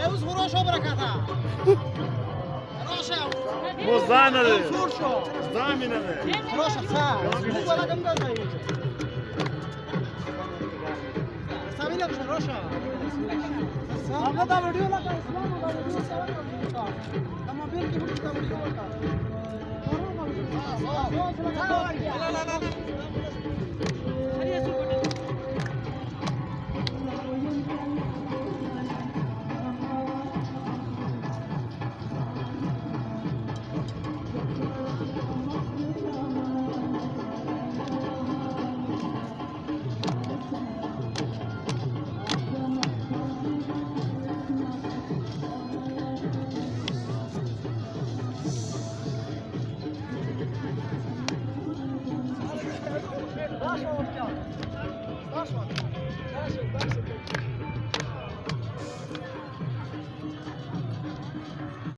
Eus хорошо браката. Хорошо. Музанады. Хорошо. Заминады. Хорошо, са. Bu bana kam da zayıf. Sabine хорошо. Ama da video laka İslam da video sava. Ama bir ki bu da video laka. La la la. Başla.